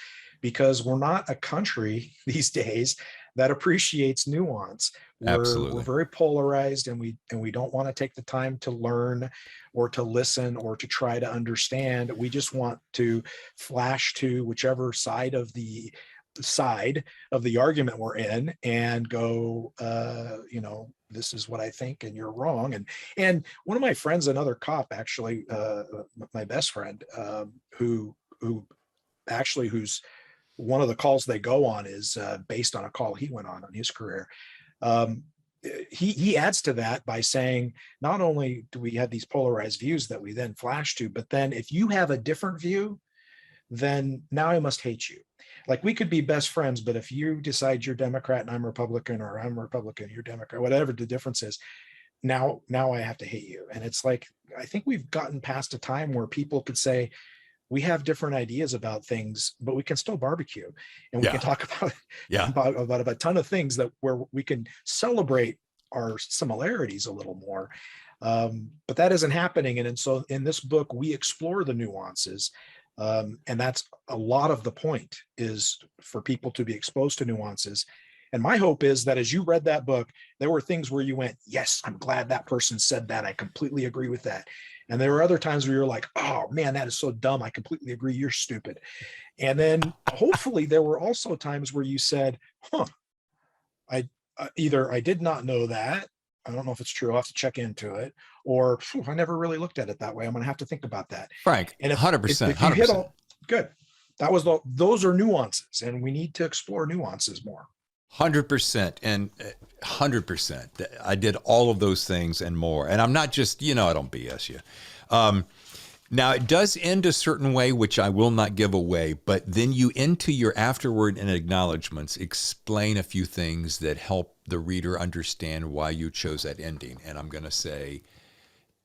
because we're not a country these days that appreciates nuance. We're very polarized, and we don't want to take the time to learn or to listen or to try to understand. We just want to flash to whichever side of the side of the argument we're in and go, this is what I think and you're wrong. And one of my friends, another cop, actually, my best friend, who's one of the calls they go on is based on a call he went on his career. He adds to that by saying, not only do we have these polarized views that we then flash to, but then if you have a different view, then now I must hate you. Like, we could be best friends, but if you decide you're Democrat and I'm Republican, or I'm Republican, you're Democrat, whatever the difference is, now I have to hate you. And it's like, I think we've gotten past a time where people could say, we have different ideas about things, but we can still barbecue, and we can talk about a ton of things where we can celebrate our similarities a little more. But that isn't happening. And so in this book, we explore the nuances. And that's a lot of the point, is for people to be exposed to nuances. And my hope is that as you read that book, there were things where you went, yes, I'm glad that person said that. I completely agree with that. And there were other times where you're like, oh man, that is so dumb. I completely agree. You're stupid. And then hopefully there were also times where you said, either I did not know that, I don't know if it's true, I'll have to check into it, or I never really looked at it that way, I'm going to have to think about that. Frank, and 100%. If you hit all, good. Those are nuances, and we need to explore nuances more. 100% and 100%. I did all of those things and more. And I'm not just, I don't BS you. Now, it does end a certain way, which I will not give away, but then you, into your afterword and acknowledgments, explain a few things that help the reader understand why you chose that ending. And I'm going to say,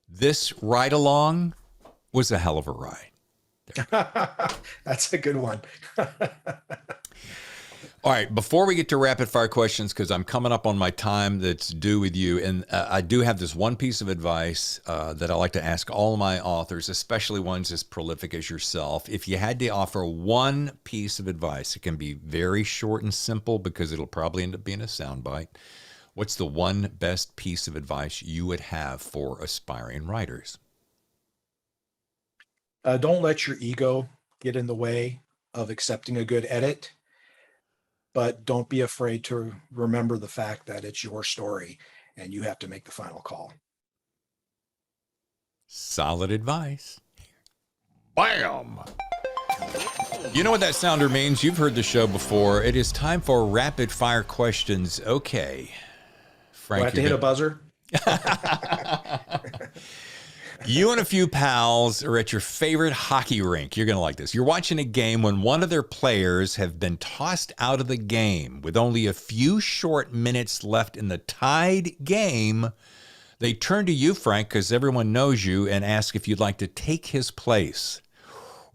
this ride along was a hell of a ride. That's a good one. All right, before we get to rapid fire questions, because I'm coming up on my time that's due with you, and I do have this one piece of advice that I like to ask all my authors, especially ones as prolific as yourself. If you had to offer one piece of advice, it can be very short and simple because it'll probably end up being a soundbite. What's the one best piece of advice you would have for aspiring writers? Don't let your ego get in the way of accepting a good edit. But don't be afraid to remember the fact that it's your story and you have to make the final call. Solid advice. Bam! You know what that sounder means. You've heard the show before. It is time for rapid fire questions. Okay. Frank, do I have to hit a buzzer? You and a few pals are at your favorite hockey rink. You're going to like this. You're watching a game when one of their players have been tossed out of the game. With only a few short minutes left in the tied game, they turn to you, Frank, because everyone knows you, and ask if you'd like to take his place.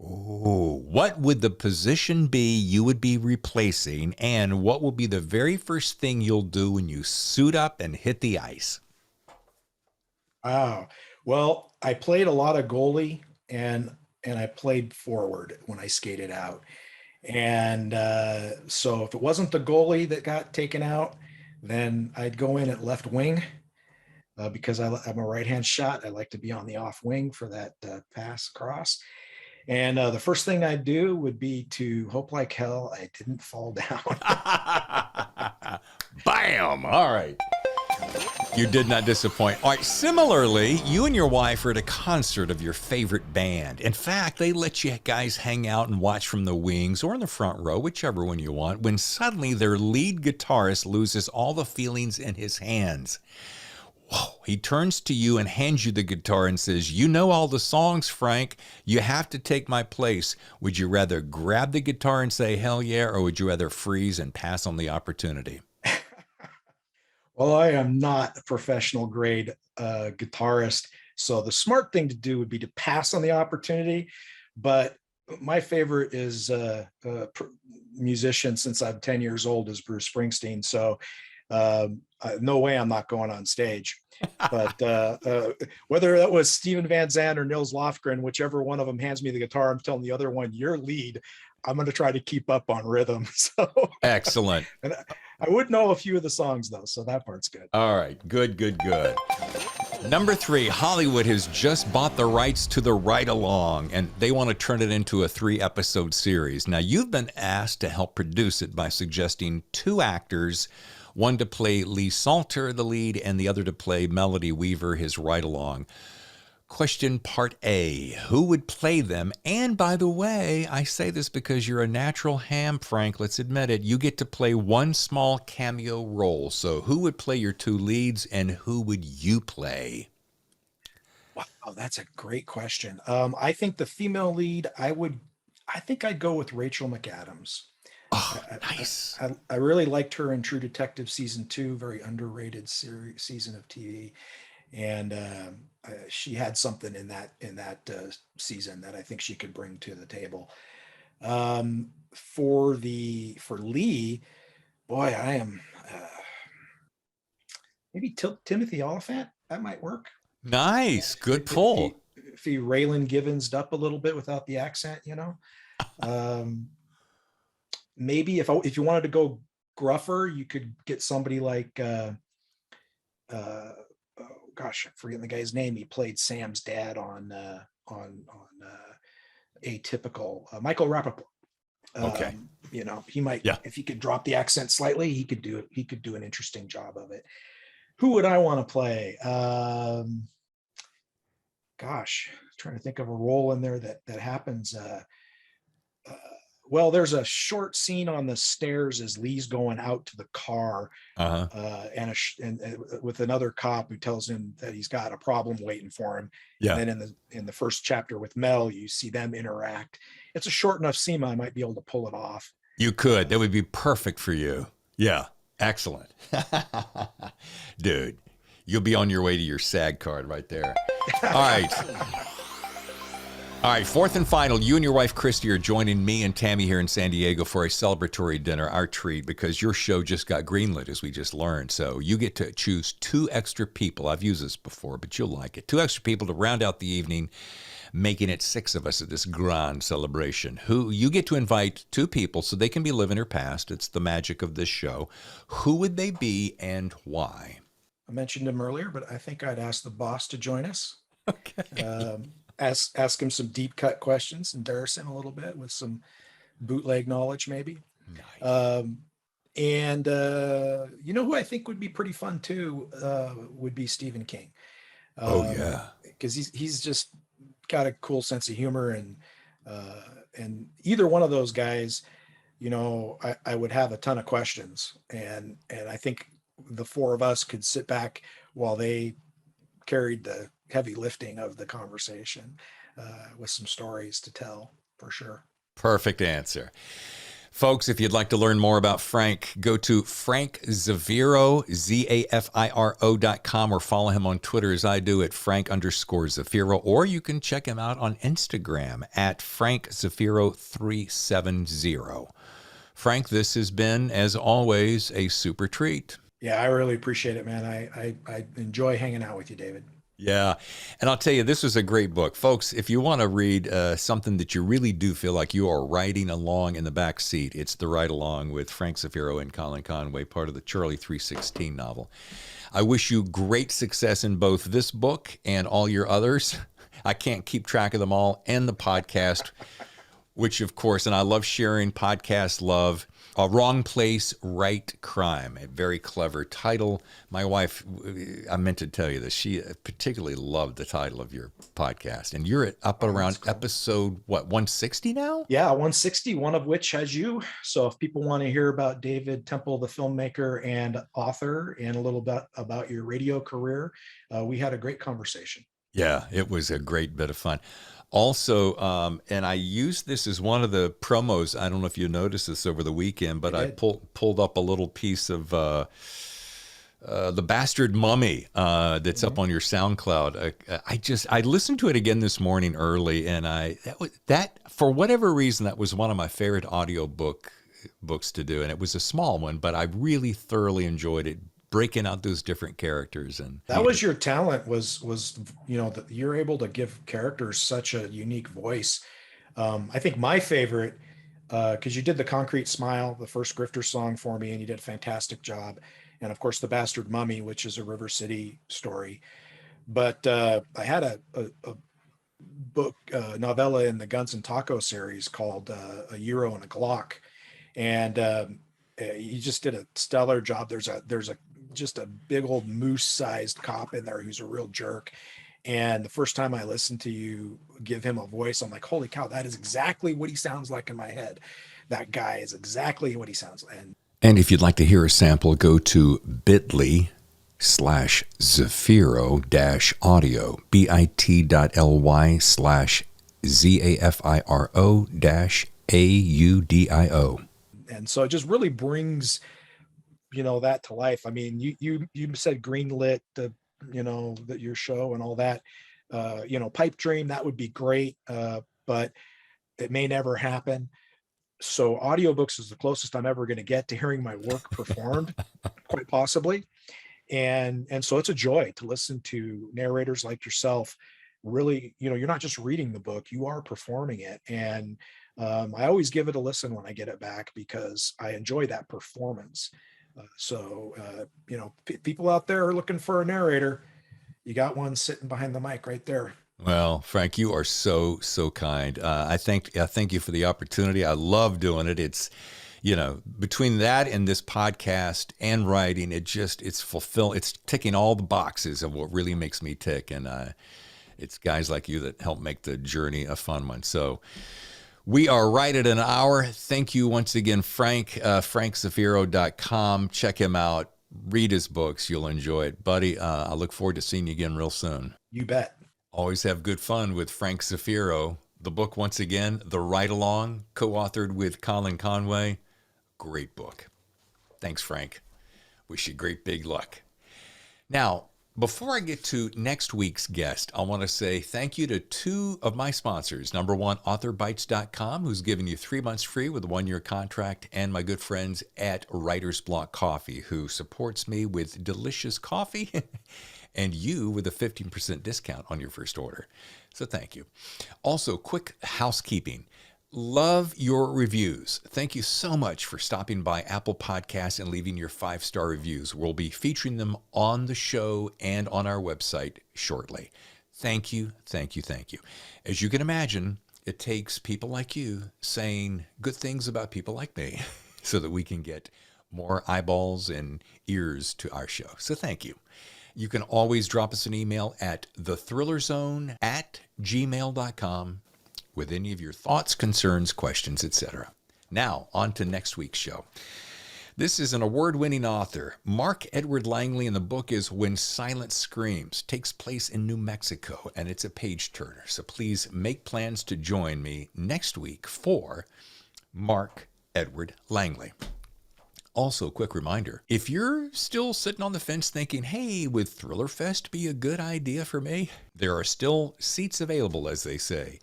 Ooh, what would the position be you would be replacing, and what will be the very first thing you'll do when you suit up and hit the ice? Wow. Well, I played a lot of goalie and I played forward when I skated out. And so if it wasn't the goalie that got taken out, then I'd go in at left wing because I'm a right-hand shot. I like to be on the off wing for that pass across. And the first thing I'd do would be to hope like hell I didn't fall down. Bam! All right. You did not disappoint. All right. Similarly, you and your wife are at a concert of your favorite band. In fact, they let you guys hang out and watch from the wings or in the front row, whichever one you want, when suddenly their lead guitarist loses all the feelings in his hands. Whoa. He turns to you and hands you the guitar and says, "You know all the songs, Frank. You have to take my place." Would you rather grab the guitar and say, hell yeah, or would you rather freeze and pass on the opportunity? Well, I am not a professional grade guitarist, so the smart thing to do would be to pass on the opportunity. But my favorite is musician since I'm 10 years old is Bruce Springsteen. So no way I'm not going on stage. But whether that was Steven Van Zandt or Nils Lofgren, whichever one of them hands me the guitar, I'm telling the other one, your lead. I'm going to try to keep up on rhythm. So excellent. And I would know a few of the songs though, so that part's good. All right, good. Number 3, Hollywood has just bought the rights to the Ride Along, and they want to turn it into a 3-episode series. Now, you've been asked to help produce it by suggesting 2 actors, one to play Lee Salter, the lead, and the other to play Melody Weaver, his Ride Along. Question part A, who would play them? And by the way, I say this because you're a natural ham, Frank, let's admit it. You get to play one small cameo role. So who would play your 2 leads and who would you play? Wow, that's a great question. I think the female lead, I think I'd go with Rachel McAdams. Oh, nice. I really liked her in True Detective season 2, very underrated season of TV. And she had something in that season that I think she could bring to the table. For Lee, boy, I am maybe Timothy Oliphant. That might work. Nice, good pull. If he Raylan Givens'd up a little bit without the accent, you know. Maybe if you wanted to go gruffer, you could get somebody like. Gosh, I'm forgetting the guy's name. He played Sam's dad on Atypical, Michael Rappaport. Okay. You know, he might, if he could drop the accent slightly, he could do an interesting job of it. Who would I want to play? Gosh, trying to think of a role in there that happens. Well, there's a short scene on the stairs as Lee's going out to the car, and with another cop who tells him that he's got a problem waiting for him. Yeah. And then in the first chapter with Mel, you see them interact. It's a short enough scene, I might be able to pull it off. You could. That would be perfect for you. Yeah, excellent, dude. You'll be on your way to your SAG card right there. All right. All right, 4th and final, you and your wife, Christy, are joining me and Tammy here in San Diego for a celebratory dinner, our treat, because your show just got greenlit, as we just learned. So you get to choose 2 extra people. I've used this before, but you'll like it. 2 extra people to round out the evening, making it 6 of us at this grand celebration. Who you get to invite 2 people so they can be living their past. It's the magic of this show. Who would they be and why? I mentioned him earlier, but I think I'd ask the boss to join us. Okay. Ask him some deep cut questions, embarrass him a little bit with some bootleg knowledge, maybe. Nice. And you know who I think would be pretty fun too would be Stephen King. Because he's just got a cool sense of humor, and either one of those guys, you know, I would have a ton of questions, and I think the 4 of us could sit back while they carried the heavy lifting of the conversation with some stories to tell, for sure. Perfect answer. Folks, if you'd like to learn more about Frank, go to Frank Zafiro, ZAFIRO.com, or follow him on Twitter as I do at Frank_Zafiro, or you can check him out on Instagram at Frank Zafiro 370. Frank, this has been, as always, a super treat. Yeah, I really appreciate it, man. I enjoy hanging out with you, David. Yeah. And I'll tell you, this was a great book. Folks, if you want to read something that you really do feel like you are riding along in the back seat, it's The Ride Along with Frank Zafiro and Colin Conway, part of the Charlie 316 novel. I wish you great success in both this book and all your others. I can't keep track of them all, and the podcast, which, of course, and I love sharing podcast love. Wrong Place, Right Crime, a very clever title. My wife, I meant to tell you this, she particularly loved the title of your podcast. And you're up around episode, 160 now? Yeah, 160, one of which has you. So if people want to hear about David Temple, the filmmaker and author, and a little bit about your radio career, we had a great conversation. Yeah, it was a great bit of fun. Also, and I used this as one of the promos. I don't know if you noticed this over the weekend, but I pulled up a little piece of the Bastard Mummy that's up on your SoundCloud. I listened to it again this morning early, and that for whatever reason, that was one of my favorite books to do, and it was a small one, but I really thoroughly enjoyed it, breaking out those different characters. And that was your talent, was you know, that you're able to give characters such a unique voice. I think my favorite, because you did the Concrete Smile, the first Grifter song for me, and you did a fantastic job. And of course, the Bastard Mummy, which is a River City story. But I had a book, novella in the Guns and Taco series called A Euro and a Glock. And he just did a stellar job. There's a just a big old moose sized cop in there who's a real jerk. And the first time I listened to you give him a voice, I'm like, holy cow, that is exactly what he sounds like in my head. That guy is exactly what he sounds like. And if you'd like to hear a sample, go to bit.ly/Zafiro-audio, bit.ly/Zafiro-audio. And so it just really brings, that to life. I mean, you said greenlit that your show and all that, pipe dream, that would be great. But it may never happen. So audiobooks is the closest I'm ever going to get to hearing my work performed, quite possibly. And so it's a joy to listen to narrators like yourself. Really, you're not just reading the book, you are performing it. And I always give it a listen when I get it back because I enjoy that performance. People out there are looking for a narrator. You got one sitting behind the mic right there. Well, Frank, you are so kind. I thank you for the opportunity. I love doing it. It's, between that and this podcast and writing, it's fulfilling. It's ticking all the boxes of what really makes me tick. And it's guys like you that help make the journey a fun one. So we are right at an hour. Thank you once again, Frank, frankzafiro.com. Check him out. Read his books. You'll enjoy it. Buddy, I look forward to seeing you again real soon. You bet. Always have good fun with Frank Zafiro. The book, once again, The Ride Along, co-authored with Colin Conway. Great book. Thanks, Frank. Wish you great big luck. Now, before I get to next week's guest, I want to say thank you to two of my sponsors. Number one, authorbytes.com, who's giving you 3 months free with a 1-year contract, and my good friends at Writer's Block Coffee, who supports me with delicious coffee and you with a 15% discount on your first order. So thank you. Also, quick housekeeping. Love your reviews. Thank you so much for stopping by Apple Podcasts and leaving your 5-star reviews. We'll be featuring them on the show and on our website shortly. Thank you, thank you, thank you. As you can imagine, it takes people like you saying good things about people like me so that we can get more eyeballs and ears to our show. So thank you. You can always drop us an email at thethrillerzone@gmail.com with any of your thoughts, concerns, questions, etc. Now, on to next week's show. This is an award-winning author, Mark Edward Langley, and the book is When Silence Screams. Takes place in New Mexico, and it's a page-turner. So please make plans to join me next week for Mark Edward Langley. Also, quick reminder, if you're still sitting on the fence thinking, hey, would Thriller Fest be a good idea for me? There are still seats available, as they say.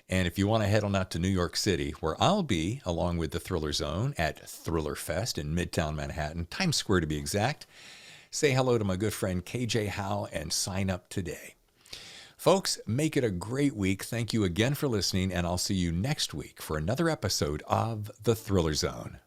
And if you want to head on out to New York City, where I'll be, along with the Thriller Zone, at Thriller Fest in Midtown Manhattan, Times Square to be exact, say hello to my good friend KJ Howe and sign up today. Folks, make it a great week. Thank you again for listening, and I'll see you next week for another episode of The Thriller Zone.